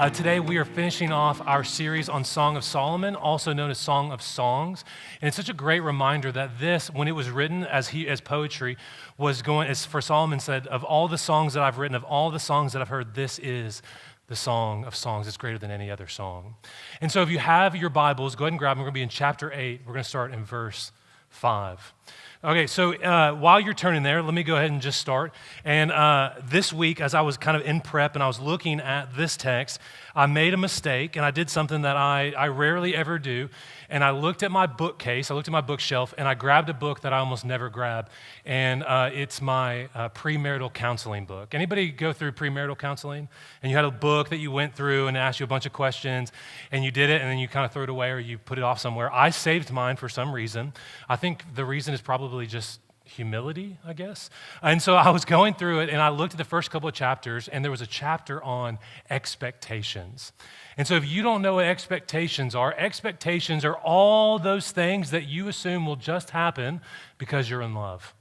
Today we are finishing off our series on Song of Solomon, also known as Song of Songs. And it's such a great reminder that this, when it was written as poetry, was going, as for Solomon said, of all the songs that I've written, of all the songs that I've heard, this is the Song of Songs. It's greater than any other song. And so if you have your Bibles, go ahead and grab them. We're going to be in chapter 8. We're going to start in verse 5. Okay, so while you're turning there, let me go ahead and just start. And this week, as I was kind of in prep and I was looking at this text, I made a mistake, and I did something that I rarely ever do. And I looked at my bookcase, I looked at my bookshelf, and I grabbed a book that I almost never grab. And it's my premarital counseling book. Anybody go through premarital counseling? And you had a book that you went through and asked you a bunch of questions, and you did it, and then you kind of threw it away or you put it off somewhere. I saved mine for some reason. I think the reason is probably just humility, I guess. And so I was going through it, and I looked at the first couple of chapters, and there was a chapter on expectations. And so if you don't know what expectations are all those things that you assume will just happen because you're in love.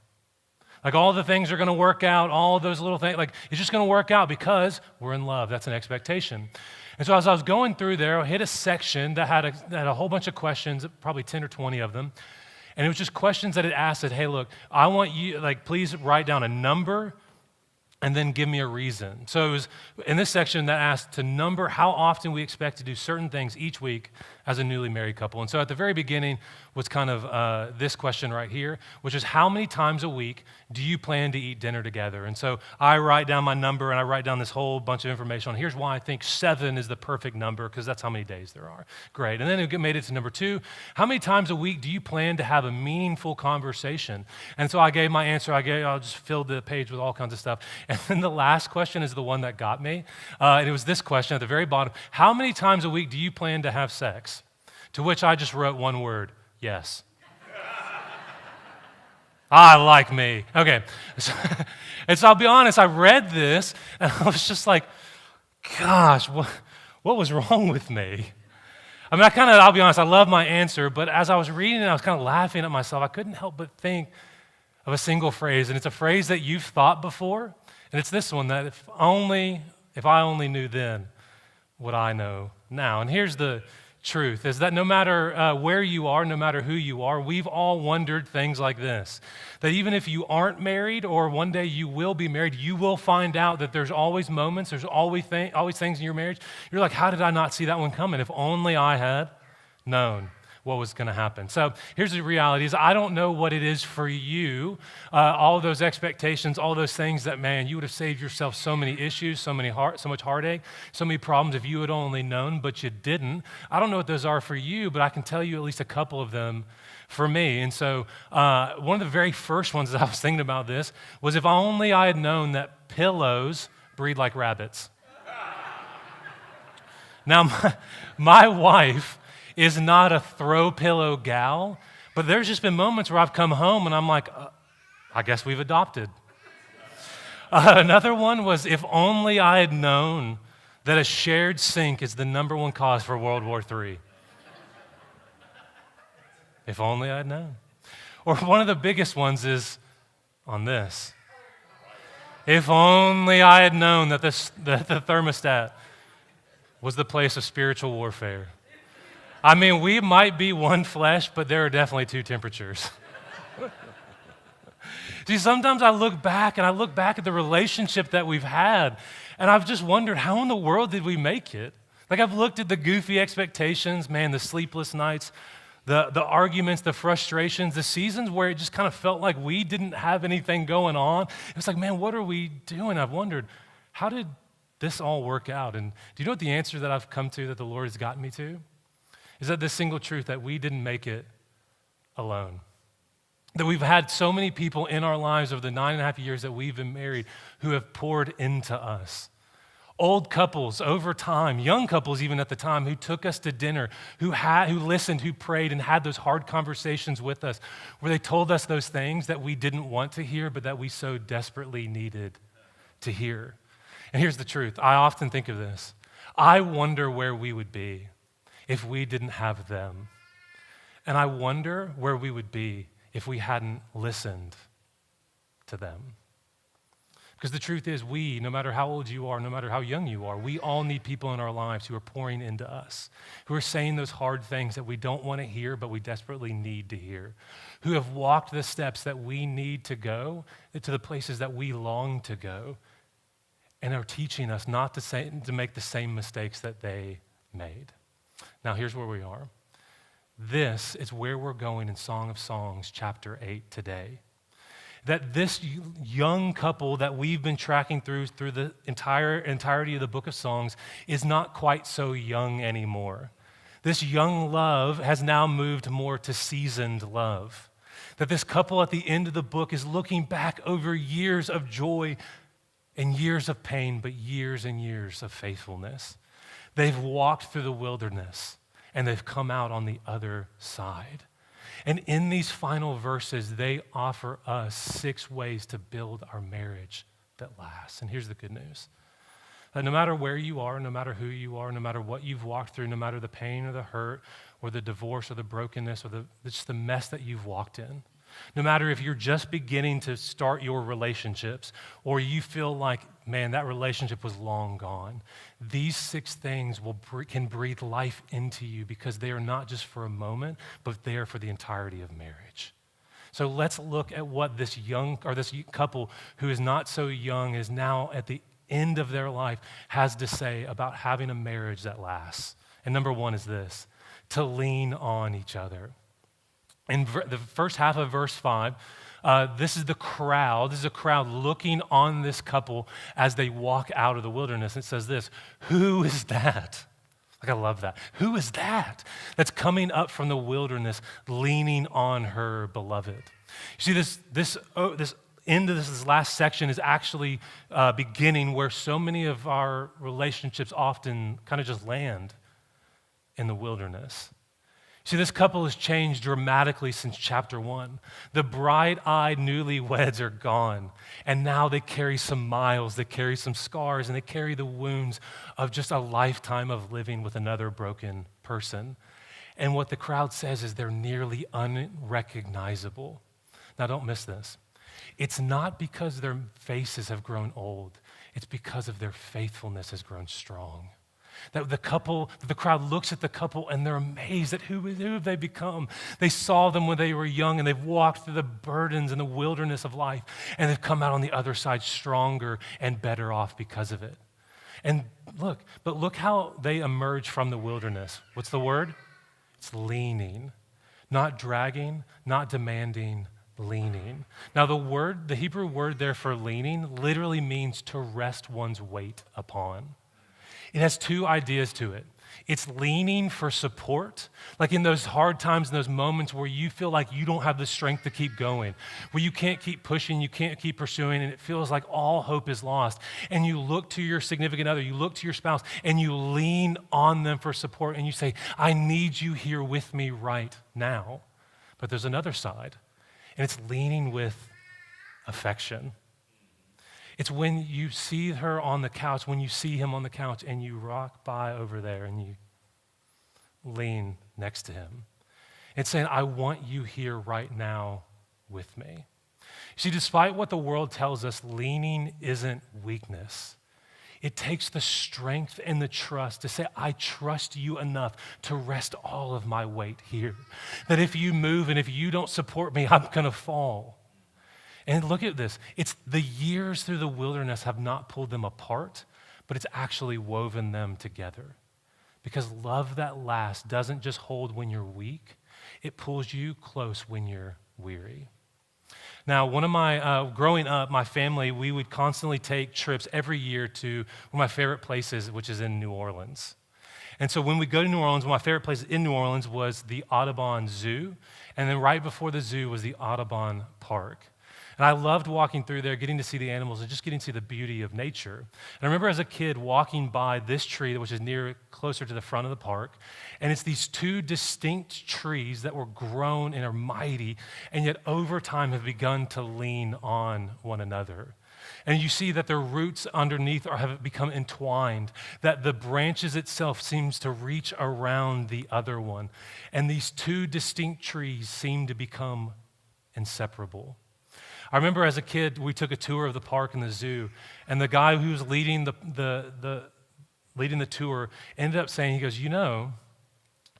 Like all the things are going to work out, all those little things, like it's just going to work out because we're in love. That's an expectation. And so as I was going through there, I hit a section that had a whole bunch of questions, probably 10 or 20 of them. And it was just questions that it asked that, hey, look, I want you, please write down a number and then give me a reason. So it was in this section that asked to number how often we expect to do certain things each week as a newly married couple. And so at the very beginning was kind of this question right here, which is how many times a week do you plan to eat dinner together? And so I write down my number and I write down this whole bunch of information on here's why I think 7 is the perfect number because that's how many days there are. Great. And then it made it to number 2. How many times a week do you plan to have a meaningful conversation? And so I gave my answer. I just filled the page with all kinds of stuff. And then the last question is the one that got me. And it was this question at the very bottom. How many times a week do you plan to have sex? To which I just wrote one word, yes. I like me. Okay. And so I'll be honest, I read this and I was just like, gosh, what was wrong with me? I mean, I'll be honest, I love my answer, but as I was reading it, I was kind of laughing at myself. I couldn't help but think of a single phrase, and it's a phrase that you've thought before, and it's this one, that if I only knew then what I know now. And here's the truth, is that no matter where you are, no matter who you are, we've all wondered things like this. That even if you aren't married or one day you will be married, you will find out that there's always moments, there's always things in your marriage. You're like, how did I not see that one coming? If only I had known what was going to happen. So here's the reality is I don't know what it is for you, all those expectations, all those things that, man, you would have saved yourself so many issues, so much heartache, so many problems if you had only known, but you didn't. I don't know what those are for you, but I can tell you at least a couple of them for me. And so one of the very first ones that I was thinking about this was if only I had known that pillows breed like rabbits. Now, my wife is not a throw pillow gal, but there's just been moments where I've come home and I'm like, I guess we've adopted. Another one was if only I had known that a shared sink is the number one cause for World War III. If only I had known. Or one of the biggest ones is on this. If only I had known that the thermostat was the place of spiritual warfare. I mean, we might be one flesh, but there are definitely 2 temperatures. See, sometimes I look back at the relationship that we've had, and I've just wondered, how in the world did we make it? Like, I've looked at the goofy expectations, man, the sleepless nights, the arguments, the frustrations, the seasons where it just kind of felt like we didn't have anything going on. It was like, man, what are we doing? I've wondered, how did this all work out? And do you know what the answer that I've come to, that the Lord has gotten me to? Is that this single truth that we didn't make it alone. That we've had so many people in our lives over the 9.5 years that we've been married who have poured into us. Old couples over time, young couples even at the time, who took us to dinner, who listened, who prayed, and had those hard conversations with us, where they told us those things that we didn't want to hear, but that we so desperately needed to hear. And here's the truth. I often think of this. I wonder where we would be if we didn't have them. And I wonder where we would be if we hadn't listened to them. Because the truth is no matter how old you are, no matter how young you are, we all need people in our lives who are pouring into us, who are saying those hard things that we don't want to hear, but we desperately need to hear, who have walked the steps that we need to go to the places that we long to go, and are teaching us not to make the same mistakes that they made. Now, here's where we are. This is where we're going in Song of Songs, chapter 8 today. That this young couple that we've been tracking through the entirety of the book of Songs is not quite so young anymore. This young love has now moved more to seasoned love. That this couple at the end of the book is looking back over years of joy and years of pain, but years and years of faithfulness. They've walked through the wilderness and they've come out on the other side. And in these final verses, they offer us 6 ways to build our marriage that lasts. And here's the good news. That no matter where you are, no matter who you are, no matter what you've walked through, no matter the pain or the hurt or the divorce or the brokenness or just the mess that you've walked in, no matter if you're just beginning to start your relationships or you feel like, man, that relationship was long gone, these 6 things can breathe life into you because they are not just for a moment, but they are for the entirety of marriage. So let's look at what this couple who is not so young, is now at the end of their life, has to say about having a marriage that lasts. And number 1 is this: to lean on each other. In the first half of verse 5, this is a crowd looking on this couple as they walk out of the wilderness. It says this: who is that? Like, I love that. Who is that that's coming up from the wilderness leaning on her beloved? You see, this end of this last section is actually beginning where so many of our relationships often kind of just land in the wilderness. See, this couple has changed dramatically since chapter 1. The bright-eyed newlyweds are gone, and now they carry some miles, they carry some scars, and they carry the wounds of just a lifetime of living with another broken person. And what the crowd says is they're nearly unrecognizable. Now, don't miss this. It's not because their faces have grown old. It's because of their faithfulness has grown strong. That the crowd looks at the couple and they're amazed at who have they become. They saw them when they were young and they've walked through the burdens and the wilderness of life and they've come out on the other side stronger and better off because of it. And look how they emerge from the wilderness. What's the word? It's leaning, not dragging, not demanding, leaning. Now the Hebrew word there for leaning literally means to rest one's weight upon. It has 2 ideas to it. It's leaning for support, like in those hard times, in those moments where you feel like you don't have the strength to keep going, where you can't keep pushing, you can't keep pursuing, and it feels like all hope is lost. And you look to your significant other, you look to your spouse, and you lean on them for support, and you say, I need you here with me right now. But there's another side, and it's leaning with affection. It's when you see her on the couch, when you see him on the couch, and you rock by over there and you lean next to him. It's saying, I want you here right now with me. See, despite what the world tells us, leaning isn't weakness. It takes the strength and the trust to say, I trust you enough to rest all of my weight here. That if you move and if you don't support me, I'm going to fall. And look at this. It's the years through the wilderness have not pulled them apart, but it's actually woven them together. Because love that lasts doesn't just hold when you're weak. It pulls you close when you're weary. Now, growing up, my family, we would constantly take trips every year to one of my favorite places, which is in New Orleans. And so when we go to New Orleans, one of my favorite places in New Orleans was the Audubon Zoo. And then right before the zoo was the Audubon Park. And I loved walking through there, getting to see the animals and just getting to see the beauty of nature. And I remember as a kid walking by this tree, which is closer to the front of the park, and it's these 2 distinct trees that were grown and are mighty, and yet over time have begun to lean on one another. And you see that their roots underneath have become entwined, that the branches itself seems to reach around the other one. And these 2 distinct trees seem to become inseparable. I remember as a kid, we took a tour of the park and the zoo, and the guy who was leading the tour ended up saying, he goes, you know,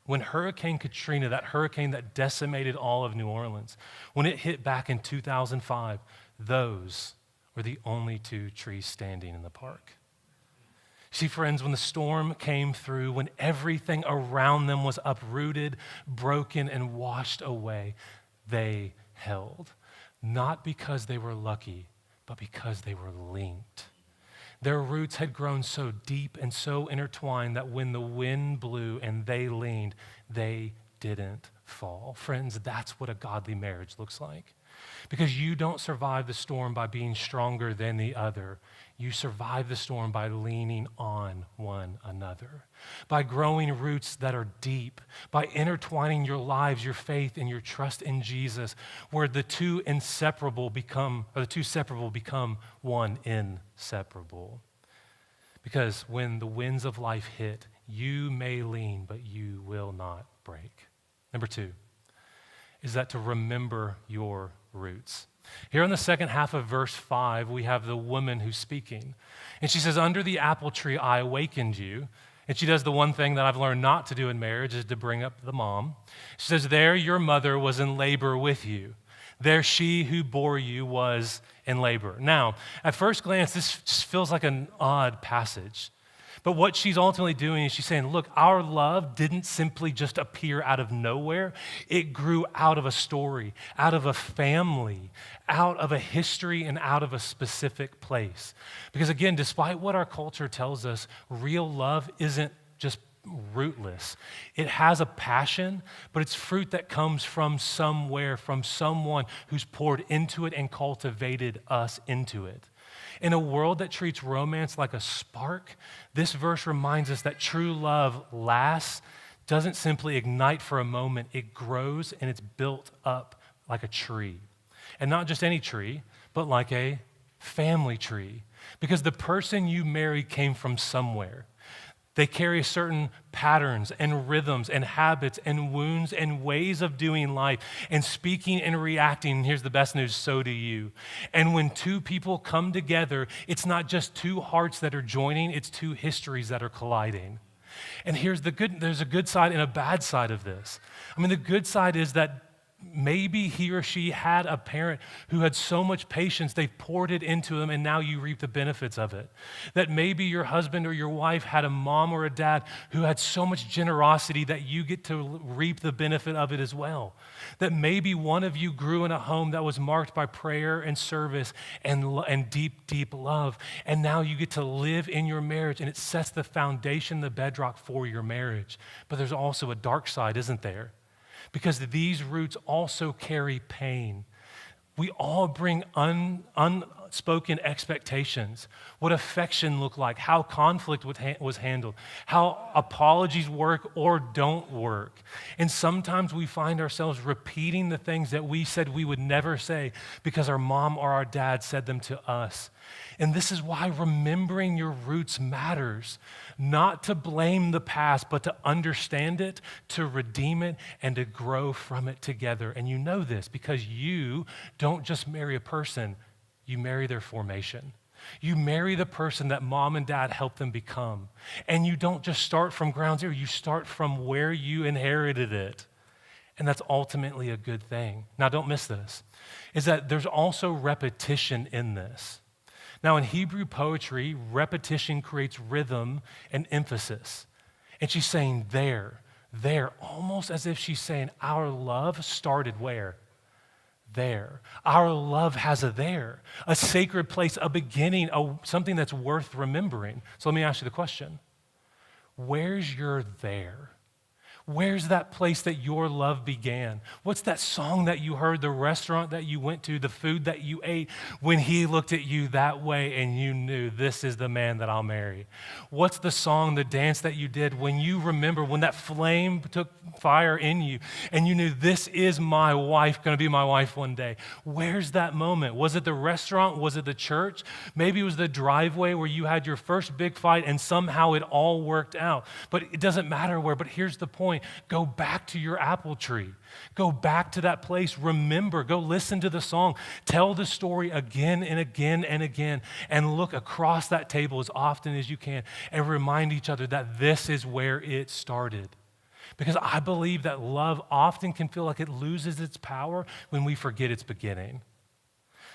when Hurricane Katrina, that hurricane that decimated all of New Orleans, when it hit back in 2005, those were the only 2 trees standing in the park. See, friends, when the storm came through, when everything around them was uprooted, broken, and washed away, they held. Not because they were lucky, but because they were linked. Their roots had grown so deep and so intertwined that when the wind blew and they leaned, they didn't fall. Friends, that's what a godly marriage looks like. Because you don't survive the storm by being stronger than the other. You survive the storm by leaning on one another, by growing roots that are deep, by intertwining your lives, your faith, and your trust in Jesus, where the two separable become one inseparable. Because when the winds of life hit, you may lean, but you will not break. Number 2 is that to remember your roots. Here in the second half of verse 5, we have the woman who's speaking. And she says, under the apple tree, I awakened you. And she does the one thing that I've learned not to do in marriage is to bring up the mom. She says, there your mother was in labor with you. There she who bore you was in labor. Now, at first glance, this just feels like an odd passage. But what she's ultimately doing is she's saying, look, our love didn't simply just appear out of nowhere. It grew out of a story, out of a family, out of a history, and out of a specific place. Because again, despite what our culture tells us, real love isn't just rootless. It has a passion, but it's fruit that comes from somewhere, from someone who's poured into it and cultivated us into it. In a world that treats romance like a spark, this verse reminds us that true love lasts, doesn't simply ignite for a moment. It grows and it's built up like a tree. And not just any tree, but like a family tree. Because the person you marry came from somewhere. They carry certain patterns and rhythms and habits and wounds and ways of doing life and speaking and reacting. And here's the best news, so do you. And when 2 people come together, it's not just 2 hearts that are joining, it's 2 histories that are colliding. And there's a good side and a bad side of this. I mean, the good side is that maybe he or she had a parent who had so much patience, they poured it into them, and now you reap the benefits of it. That maybe your husband or your wife had a mom or a dad who had so much generosity that you get to reap the benefit of it as well. That maybe one of you grew in a home that was marked by prayer and service and deep, deep love, and now you get to live in your marriage, and it sets the foundation, the bedrock for your marriage. But there's also a dark side, isn't there? Because these roots also carry pain. We all bring unspoken expectations, what affection looked like, how conflict was handled, how apologies work or don't work. And sometimes we find ourselves repeating the things that we said we would never say because our mom or our dad said them to us. And this is why remembering your roots matters. Not to blame the past, but to understand it, to redeem it, and to grow from it together. And you know this because you don't just marry a person, you marry their formation. You marry the person that mom and dad helped them become. And you don't just start from ground zero, you start from where you inherited it. And that's ultimately a good thing. Now, don't miss this, is that there's also repetition in this. Now, in Hebrew poetry, repetition creates rhythm and emphasis. And she's saying there, almost as if she's saying our love started where? There. Our love has a sacred place, a beginning, something that's worth remembering. So let me ask you the question. Where's your there? Where's that place that your love began? What's that song that you heard, the restaurant that you went to, the food that you ate when he looked at you that way and you knew this is the man that I'll marry? What's the song, the dance that you did when you remember when that flame took fire in you and you knew this is my wife, going to be my wife one day? Where's that moment? Was it the restaurant? Was it the church? Maybe it was the driveway where you had your first big fight and somehow it all worked out. But it doesn't matter where, but here's the point. point, go back to your apple tree. Go back to that place. Remember, go listen to the song. Tell the story again and again and again, and look across that table as often as you can and remind each other that this is where it started. Because I believe that love often can feel like it loses its power when we forget its beginning.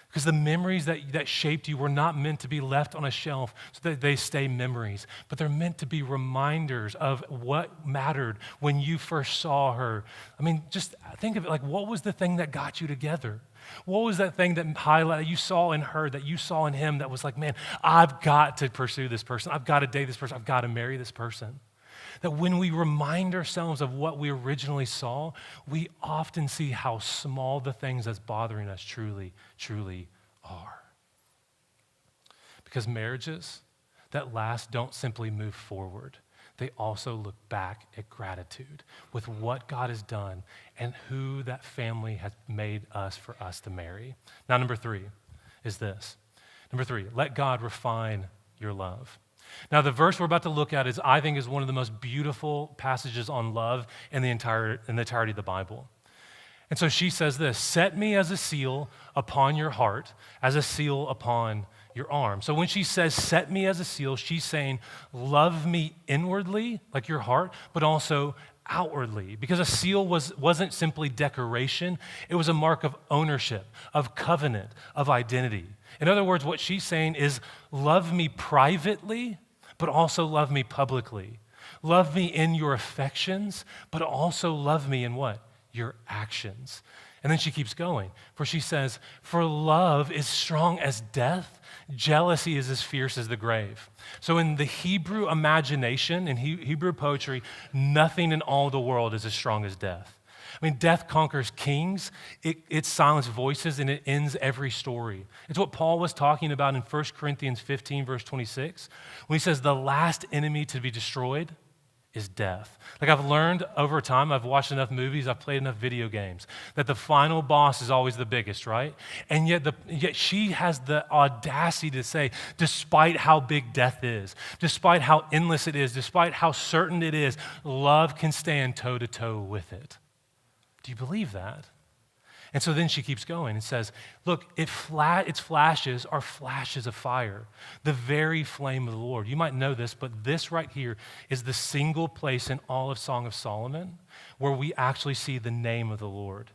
Because the memories that shaped you were not meant to be left on a shelf so that they stay memories, but they're meant to be reminders of what mattered when you first saw her. I mean, just think of it like, what was the thing that got you together? What was that thing that you saw in her, that you saw in him, that was like, man, I've got to pursue this person. I've got to date this person. I've got to marry this person. That when we remind ourselves of what we originally saw, we often see how small the things that's bothering us truly, truly are. Because marriages that last don't simply move forward. They also look back at gratitude with what God has done and who that family has made us for us to marry. Now, number 3 is this. Number 3, let God refine your love. Now, the verse we're about to look at I think is one of the most beautiful passages on love in the entirety of the Bible. And so she says this, set me as a seal upon your heart, as a seal upon your arm. So when she says, set me as a seal, she's saying, love me inwardly, like your heart, but also outwardly. Because a seal wasn't simply decoration, it was a mark of ownership, of covenant, of identity. In other words, what she's saying is, love me privately, but also love me publicly. Love me in your affections, but also love me in what? Your actions. And then she keeps going, for she says, for love is strong as death, jealousy is as fierce as the grave. So in the Hebrew imagination, in Hebrew poetry, nothing in all the world is as strong as death. I mean, death conquers kings, it silences voices, and it ends every story. It's what Paul was talking about in 1 Corinthians 15, verse 26, when he says the last enemy to be destroyed is death. Like I've learned over time, I've watched enough movies, I've played enough video games, that the final boss is always the biggest, right? And yet she has the audacity to say, despite how big death is, despite how endless it is, despite how certain it is, love can stand toe-to-toe with it. Do you believe that? And so then she keeps going and says, look, its flashes are flashes of fire, the very flame of the Lord. You might know this, but this right here is the single place in all of Song of Solomon where we actually see the name of the Lord.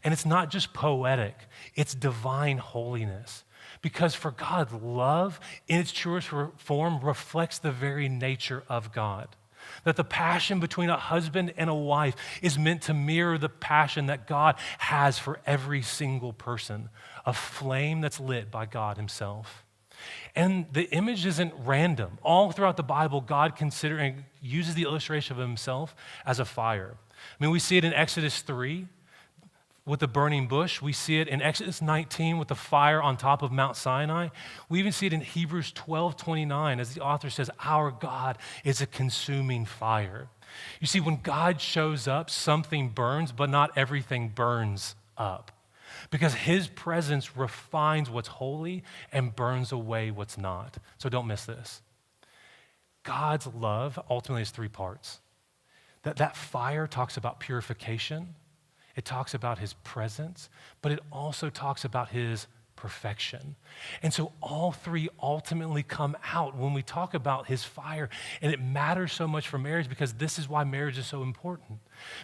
And it's not just poetic, it's divine holiness. Because for God, love in its truest form reflects the very nature of God. That the passion between a husband and a wife is meant to mirror the passion that God has for every single person, a flame that's lit by God himself. And the image isn't random. All throughout the Bible, God uses the illustration of himself as a fire. I mean, we see it in Exodus 3 with the burning bush. We see it in Exodus 19 with the fire on top of Mount Sinai. We even see it in Hebrews 12:29 as the author says, our God is a consuming fire. You see, when God shows up, something burns, but not everything burns up. Because his presence refines what's holy and burns away what's not. So don't miss this. God's love ultimately has 3 parts. That fire talks about purification. It talks about his presence, but it also talks about his perfection. And so all 3 ultimately come out when we talk about his fire. And it matters so much for marriage because this is why marriage is so important.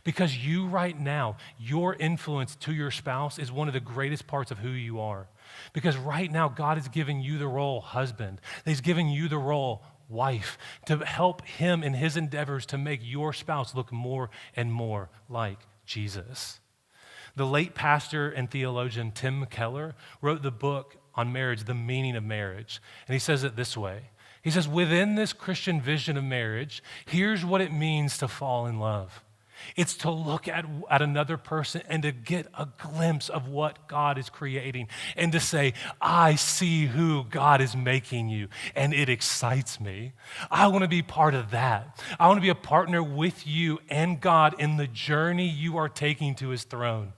Because you right now, your influence to your spouse is one of the greatest parts of who you are. Because right now, God is giving you the role husband. He's giving you the role wife to help him in his endeavors to make your spouse look more and more like Jesus. The late pastor and theologian Tim Keller wrote the book on marriage, The Meaning of Marriage, and he says it this way. He says, within this Christian vision of marriage, here's what it means to fall in love. It's to look at another person and to get a glimpse of what God is creating and to say, I see who God is making you, and it excites me. I want to be part of that. I want to be a partner with you and God in the journey you are taking to his throne.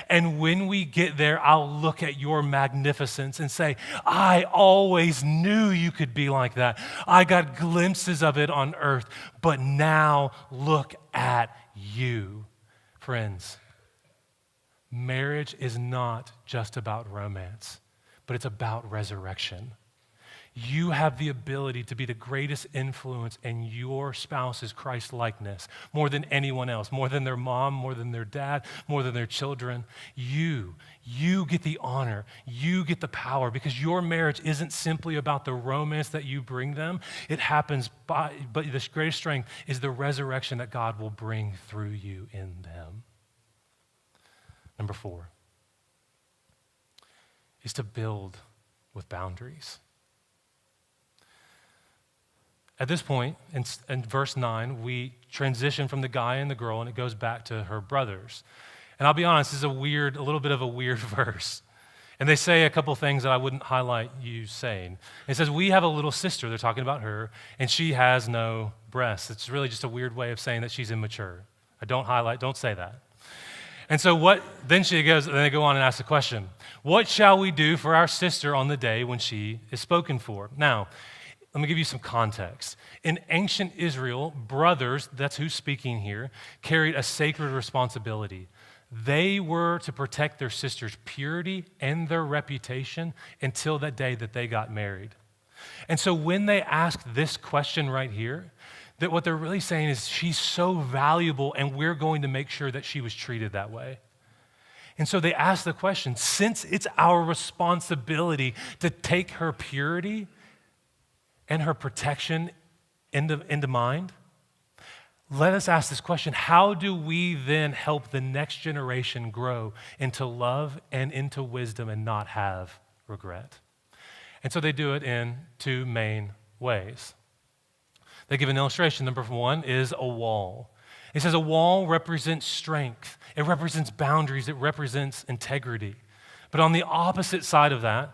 And when we get there, I'll look at your magnificence and say, I always knew you could be like that. I got glimpses of it on earth, but now look at you. Friends, marriage is not just about romance, but it's about resurrection. You have the ability to be the greatest influence in your spouse's Christ-likeness more than anyone else, more than their mom, more than their dad, more than their children. You get the honor. You get the power because your marriage isn't simply about the romance that you bring them. It happens but the greatest strength is the resurrection that God will bring through you in them. Number 4 is to build with boundaries. At this point, in verse 9, we transition from the guy and the girl, and it goes back to her brothers. And I'll be honest, this is a little bit of a weird verse. And they say a couple things that I wouldn't highlight you saying. It says, we have a little sister, they're talking about her, and she has no breasts. It's really just a weird way of saying that she's immature. Don't say that. And so then they go on and ask the question, what shall we do for our sister on the day when she is spoken for? Now, let me give you some context. In ancient Israel, brothers, that's who's speaking here, carried a sacred responsibility. They were to protect their sister's purity and their reputation until that day that they got married. And so when they ask this question right here, that what they're really saying is she's so valuable and we're going to make sure that she was treated that way. And so they ask the question, since it's our responsibility to take her purity and her protection into mind, let us ask this question, how do we then help the next generation grow into love and into wisdom and not have regret? And so they do it in 2 main ways. They give an illustration. Number 1 is a wall. It says a wall represents strength. It represents boundaries. It represents integrity. But on the opposite side of that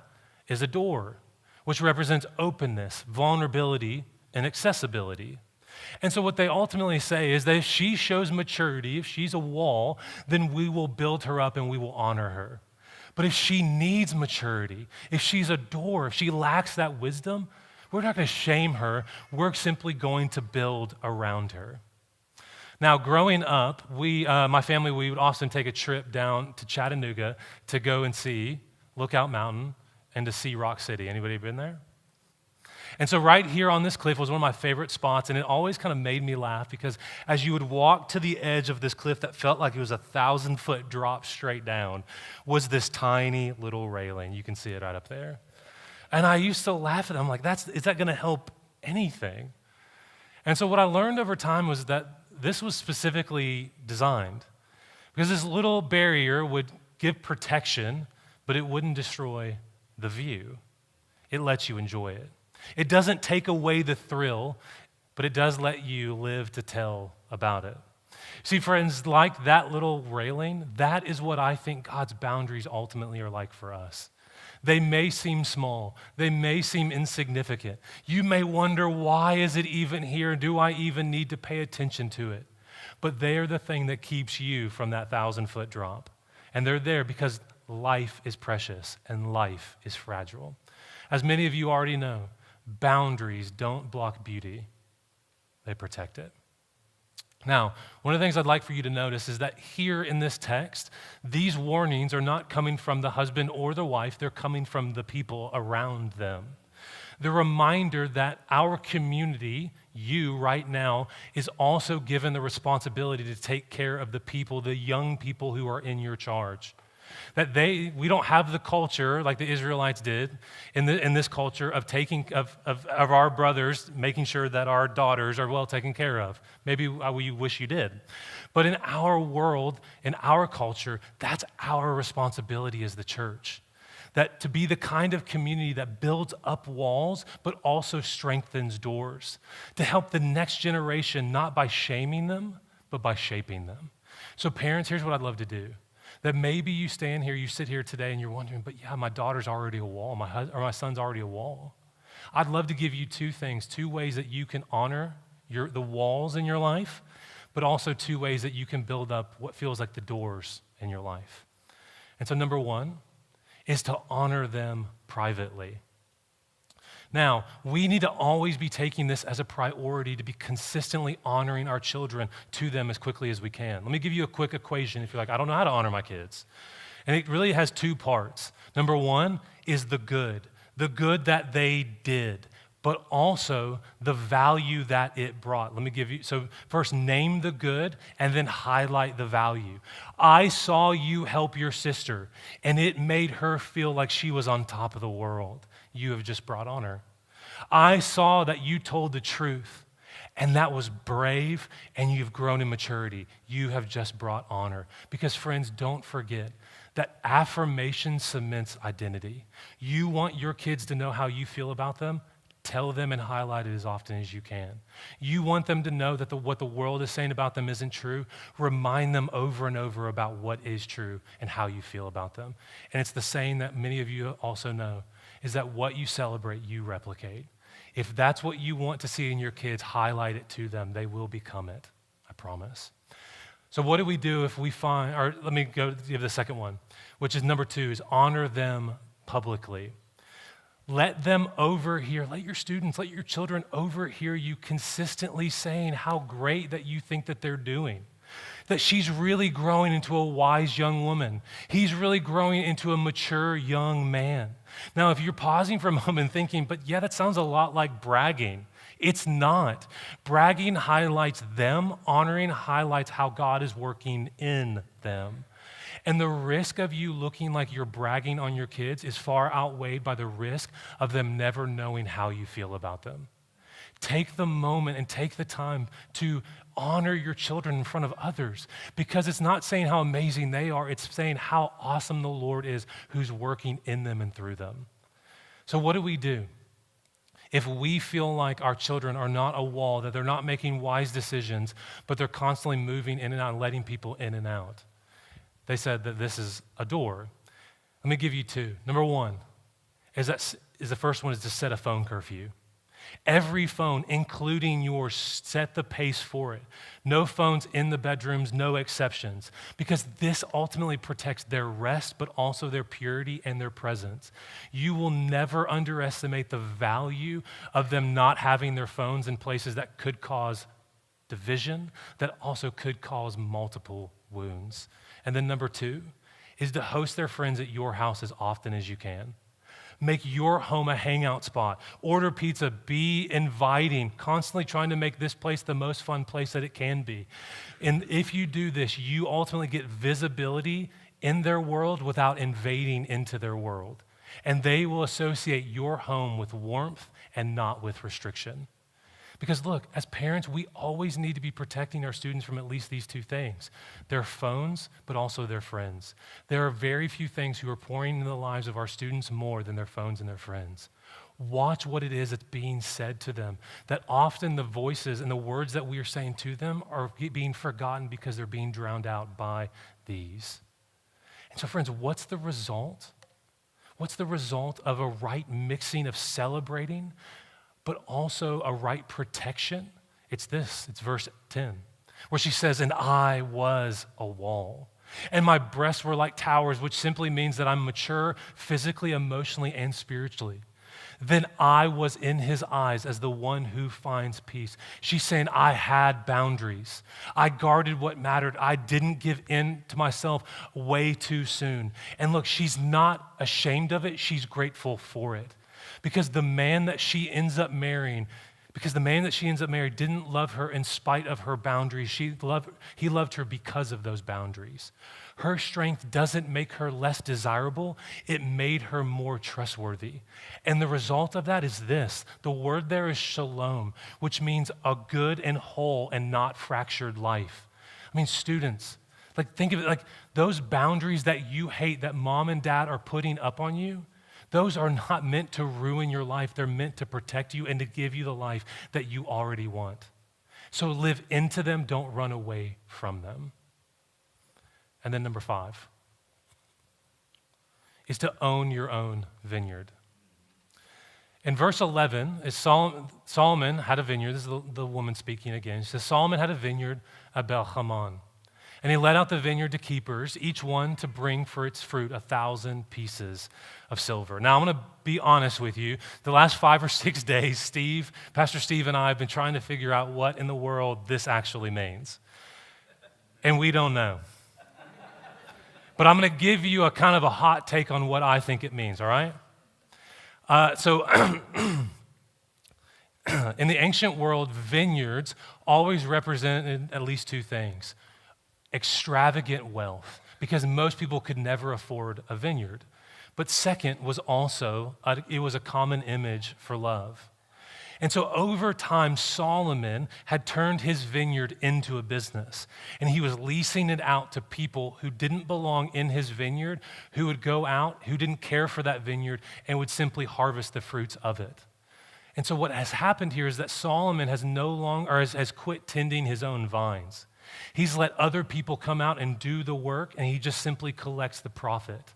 is a door, which represents openness, vulnerability, and accessibility. And so what they ultimately say is that if she shows maturity, if she's a wall, then we will build her up and we will honor her. But if she needs maturity, if she's a door, if she lacks that wisdom, we're not going to shame her. We're simply going to build around her. Now, growing up, my family, we would often take a trip down to Chattanooga to go and see Lookout Mountain and to see Rock City. Anybody been there? And so right here on this cliff was one of my favorite spots, and it always kind of made me laugh because as you would walk to the edge of this cliff that felt like it was a 1,000-foot drop straight down, was this tiny little railing. You can see it right up there. And I used to laugh at it. I'm like, is that going to help anything? And so what I learned over time was that this was specifically designed because this little barrier would give protection, but it wouldn't destroy the view. It lets you enjoy it. It doesn't take away the thrill, but it does let you live to tell about it. See, friends, like that little railing, that is what I think God's boundaries ultimately are like for us. They may seem small. They may seem insignificant. You may wonder, why is it even here? Do I even need to pay attention to it? But they are the thing that keeps you from that 1,000-foot drop. And they're there because life is precious and life is fragile. As many of you already know, boundaries don't block beauty. They protect it. Now, one of the things I'd like for you to notice is that here in this text, these warnings are not coming from the husband or the wife, they're coming from the people around them. The reminder that our community, you right now, is also given the responsibility to take care of the people, the young people who are in your charge. That we don't have the culture like the Israelites did in this culture of taking of our brothers, making sure that our daughters are well taken care of. Maybe we wish you did. But in our world, in our culture, that's our responsibility as the church. That to be the kind of community that builds up walls, but also strengthens doors. To help the next generation, not by shaming them, but by shaping them. So parents, here's what I'd love to do. That maybe you sit here today and you're wondering, but yeah, my daughter's already a wall, my son's already a wall. I'd love to give you 2 things, 2 ways that you can honor the walls in your life, but also 2 ways that you can build up what feels like the doors in your life. And so number 1 is to honor them privately. Now, we need to always be taking this as a priority to be consistently honoring our children to them as quickly as we can. Let me give you a quick equation if you're like, I don't know how to honor my kids. And it really has two parts. Number one is the good that they did, but also the value that it brought. Let me give you, so first name the good and then highlight the value. I saw you help your sister and it made her feel like she was on top of the world. You have just brought honor. I saw that you told the truth and that was brave and you've grown in maturity. You have just brought honor. Because friends, don't forget that affirmation cements identity. You want your kids to know how you feel about them? Tell them and highlight it as often as you can. You want them to know that what the world is saying about them isn't true? Remind them over and over about what is true and how you feel about them. And it's the saying that many of you also know, is that what you celebrate, you replicate. If that's what you want to see in your kids, highlight it to them. They will become it, I promise. So what do we do if we find, or let me go give the second one, which is number 2, is honor them publicly. Let them overhear, let your students, let your children overhear you consistently saying how great that you think that they're doing. That she's really growing into a wise young woman. He's really growing into a mature young man. Now, if you're pausing for a moment thinking, but yeah, that sounds a lot like bragging. It's not. Bragging highlights them. Honoring highlights how God is working in them. And the risk of you looking like you're bragging on your kids is far outweighed by the risk of them never knowing how you feel about them. Take the moment and take the time to honor your children in front of others, because it's not saying how amazing they are, it's saying how awesome the Lord is who's working in them and through them. So what do we do? If we feel like our children are not a wall, that they're not making wise decisions, but they're constantly moving in and out and letting people in and out. They said that this is a door. Let me give you 2. Number 1 is the first one is to set a phone curfew. Every phone, including yours, set the pace for it. No phones in the bedrooms, no exceptions, because this ultimately protects their rest, but also their purity and their presence. You will never underestimate the value of them not having their phones in places that could cause division, that also could cause multiple wounds. And then number 2 is to host their friends at your house as often as you can. Make your home a hangout spot. Order pizza. Be inviting. Constantly trying to make this place the most fun place that it can be. And if you do this, you ultimately get visibility in their world without invading into their world. And they will associate your home with warmth and not with restriction. Because look, as parents, we always need to be protecting our students from at least these 2 things. Their phones, but also their friends. There are very few things who are pouring into the lives of our students more than their phones and their friends. Watch what it is that's being said to them. That often the voices and the words that we are saying to them are being forgotten because they're being drowned out by these. And so friends, what's the result? What's the result of a right mixing of celebrating but also a right protection? It's this, it's verse 10, where she says, and I was a wall, and my breasts were like towers, which simply means that I'm mature physically, emotionally, and spiritually. Then I was in his eyes as the one who finds peace. She's saying, I had boundaries. I guarded what mattered. I didn't give in to myself way too soon. And look, she's not ashamed of it. She's grateful for it. Because the man that she ends up marrying didn't love her in spite of her boundaries. He loved her because of those boundaries. Her strength doesn't make her less desirable. It made her more trustworthy. And the result of that is this. The word there is shalom, which means a good and whole and not fractured life. I mean, students, think of it like those boundaries that you hate that mom and dad are putting up on you. Those are not meant to ruin your life. They're meant to protect you and to give you the life that you already want. So live into them. Don't run away from them. And then number 5 is to own your own vineyard. In verse 11, Solomon had a vineyard. This is the woman speaking again. She says, Solomon had a vineyard at Bel Haman. And he let out the vineyard to keepers, each one to bring for its fruit 1,000 pieces of silver. Now, I'm going to be honest with you. The last 5 or 6 days, Pastor Steve and I have been trying to figure out what in the world this actually means. And we don't know. But I'm going to give you a kind of a hot take on what I think it means, all right? So in the ancient world, vineyards always represented at least 2 things. Extravagant wealth, because most people could never afford a vineyard. But second was also, it was a common image for love. And so over time, Solomon had turned his vineyard into a business, and he was leasing it out to people who didn't belong in his vineyard, who would go out, who didn't care for that vineyard, and would simply harvest the fruits of it. And so what has happened here is that Solomon has has quit tending his own vines. He's let other people come out and do the work, and he just simply collects the profit.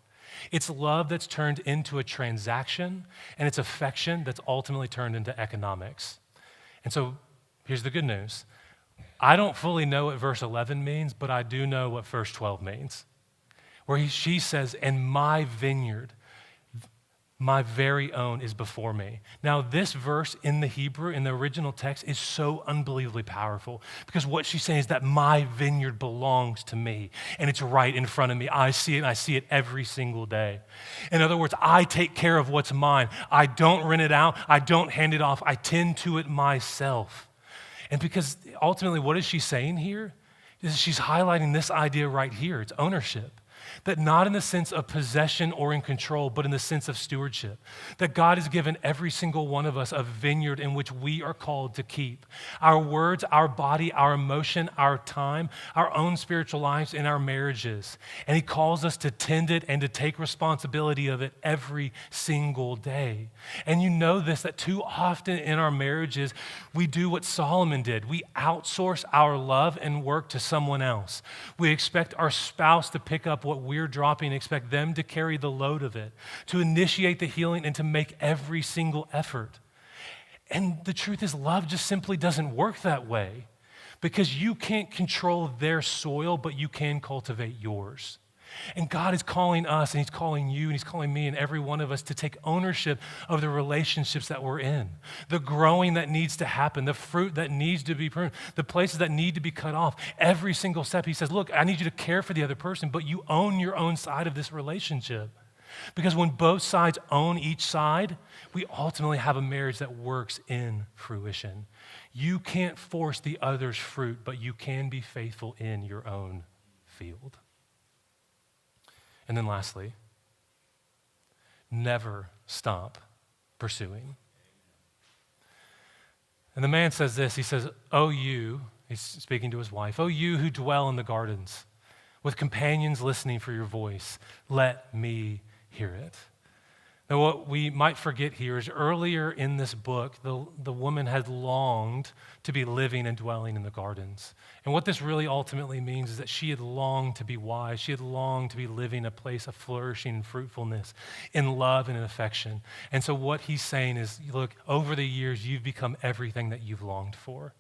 It's love that's turned into a transaction, and it's affection that's ultimately turned into economics. And so here's the good news. I don't fully know what verse 11 means, but I do know what verse 12 means, where she says, "And my vineyard, my very own, is before me." Now, this verse in the Hebrew, in the original text, is so unbelievably powerful, because what she's saying is that my vineyard belongs to me, and it's right in front of me. I see it, and I see it every single day. In other words, I take care of what's mine. I don't rent it out. I don't hand it off. I tend to it myself. And because ultimately, what is she saying here? Is she's highlighting this idea right here. It's ownership. That not in the sense of possession or in control, but in the sense of stewardship. That God has given every single one of us a vineyard in which we are called to keep. Our words, our body, our emotion, our time, our own spiritual lives, and our marriages. And he calls us to tend it and to take responsibility of it every single day. And you know this, that too often in our marriages, we do what Solomon did. We outsource our love and work to someone else. We expect our spouse to pick up what we're dropping and expect them to carry the load of it, to initiate the healing and to make every single effort. And the truth is, love just simply doesn't work that way, because you can't control their soil, but you can cultivate yours. And God is calling us, and he's calling you, and he's calling me, and every one of us to take ownership of the relationships that we're in, the growing that needs to happen, the fruit that needs to be pruned, the places that need to be cut off. Every single step, he says, look, I need you to care for the other person, but you own your own side of this relationship. Because when both sides own each side, we ultimately have a marriage that works in fruition. You can't force the other's fruit, but you can be faithful in your own field. And then lastly, never stop pursuing. And the man says this, he says, "Oh you," he's speaking to his wife, "Oh you who dwell in the gardens, with companions listening for your voice, let me hear it." Now what we might forget here is earlier in this book, the woman had longed to be living and dwelling in the gardens. And what this really ultimately means is that she had longed to be wise. She had longed to be living a place of flourishing and fruitfulness in love and in affection. And so what he's saying is, look, over the years, you've become everything that you've longed for.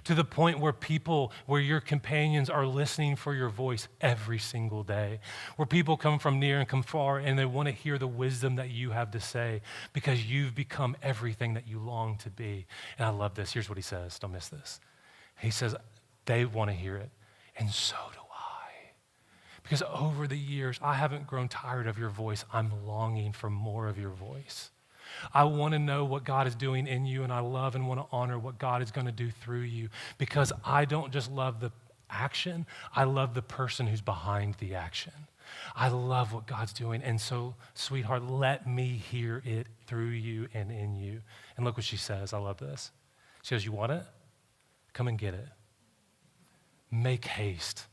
To the point where your companions are listening for your voice every single day, where people come from near and come far, and they want to hear the wisdom that you have to say, because you've become everything that you long to be. And I love this. Here's what he says. Don't miss this. He says, they want to hear it, and so do I. Because over the years, I haven't grown tired of your voice. I'm longing for more of your voice. I want to know what God is doing in you, and I love and want to honor what God is going to do through you, because I don't just love the action, I love the person who's behind the action. I love what God's doing, and so, sweetheart, let me hear it through you and in you. And look what she says. I love this. She goes, "You want it? Come and get it. Make haste,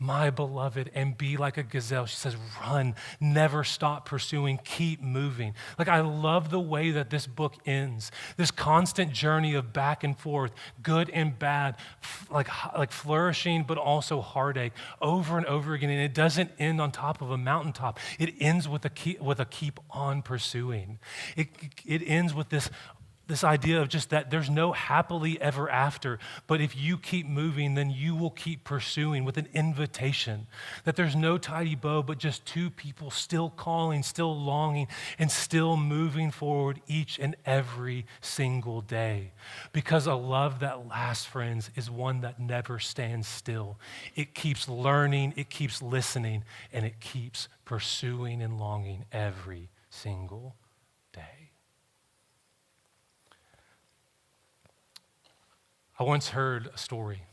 my beloved, and be like a gazelle." She says, run, never stop pursuing, keep moving. Like, I love the way that this book ends. This constant journey of back and forth, good and bad, like flourishing, but also heartache over and over again. And it doesn't end on top of a mountaintop. It ends with a keep on pursuing. It ends with this this idea of just that there's no happily ever after, but if you keep moving, then you will keep pursuing with an invitation. That there's no tidy bow, but just two people still calling, still longing, and still moving forward each and every single day. Because a love that lasts, friends, is one that never stands still. It keeps learning, it keeps listening, and it keeps pursuing and longing every single day. I once heard a story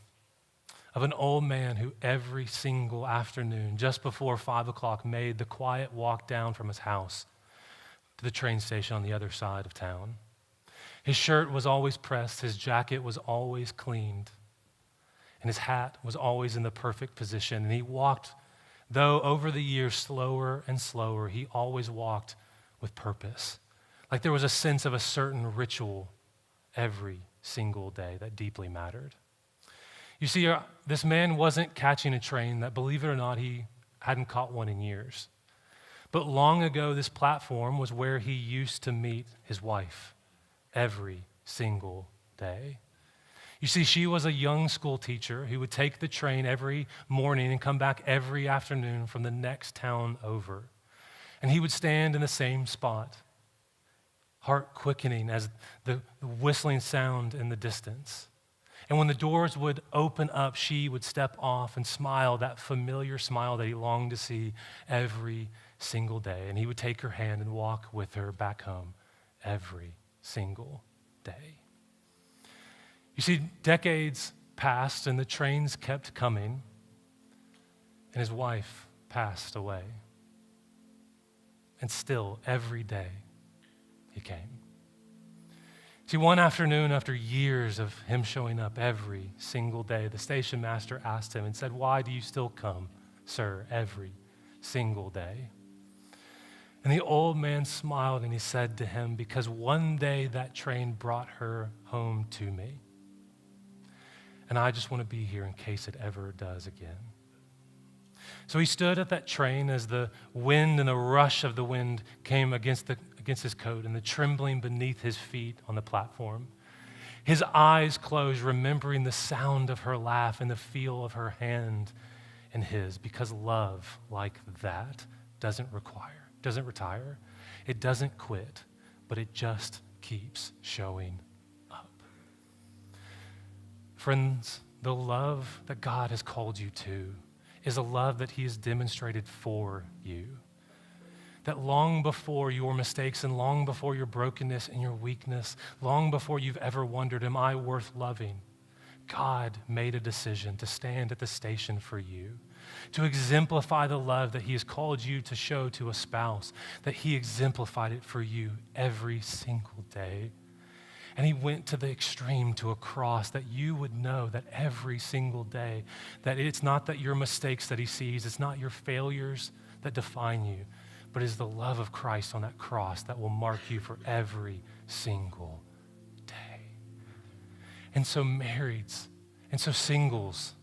of an old man who every single afternoon, just before 5 o'clock, made the quiet walk down from his house to the train station on the other side of town. His shirt was always pressed, his jacket was always cleaned, and his hat was always in the perfect position. And he walked, though over the years slower and slower, he always walked with purpose. Like there was a sense of a certain ritual every single day that deeply mattered. You see, this man wasn't catching a train that, believe it or not, he hadn't caught one in years. But long ago, this platform was where he used to meet his wife every single day. You see, she was a young school teacher who would take the train every morning and come back every afternoon from the next town over. And he would stand in the same spot, heart quickening as the whistling sound in the distance. And when the doors would open up, she would step off and smile, that familiar smile that he longed to see every single day. And he would take her hand and walk with her back home every single day. You see, decades passed and the trains kept coming, and his wife passed away. And still, every day, he came. See, one afternoon, after years of him showing up every single day, the station master asked him and said, "Why do you still come, sir, every single day?" And the old man smiled and he said to him, "Because one day that train brought her home to me. And I just want to be here in case it ever does again." So he stood at that train as the wind and the rush of the wind came against his coat and the trembling beneath his feet on the platform. His eyes closed, remembering the sound of her laugh and the feel of her hand in his, because love like that doesn't retire, it doesn't quit, but it just keeps showing up. Friends, the love that God has called you to is a love that he has demonstrated for you. That long before your mistakes and long before your brokenness and your weakness, long before you've ever wondered, am I worth loving? God made a decision to stand at the station for you, to exemplify the love that he has called you to show to a spouse, that he exemplified it for you every single day. And he went to the extreme, to a cross, that you would know that every single day, that it's not that your mistakes that he sees, it's not your failures that define you, but it's the love of Christ on that cross that will mark you for every single day. And so marrieds, and so singles,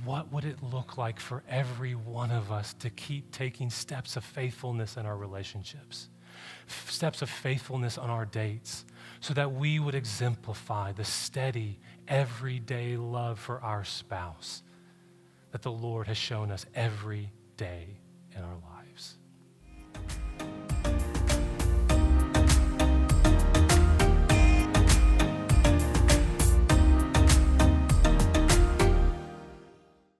what would it look like for every one of us to keep taking steps of faithfulness in our relationships, steps of faithfulness on our dates, so that we would exemplify the steady, everyday love for our spouse that the Lord has shown us every day in our lives?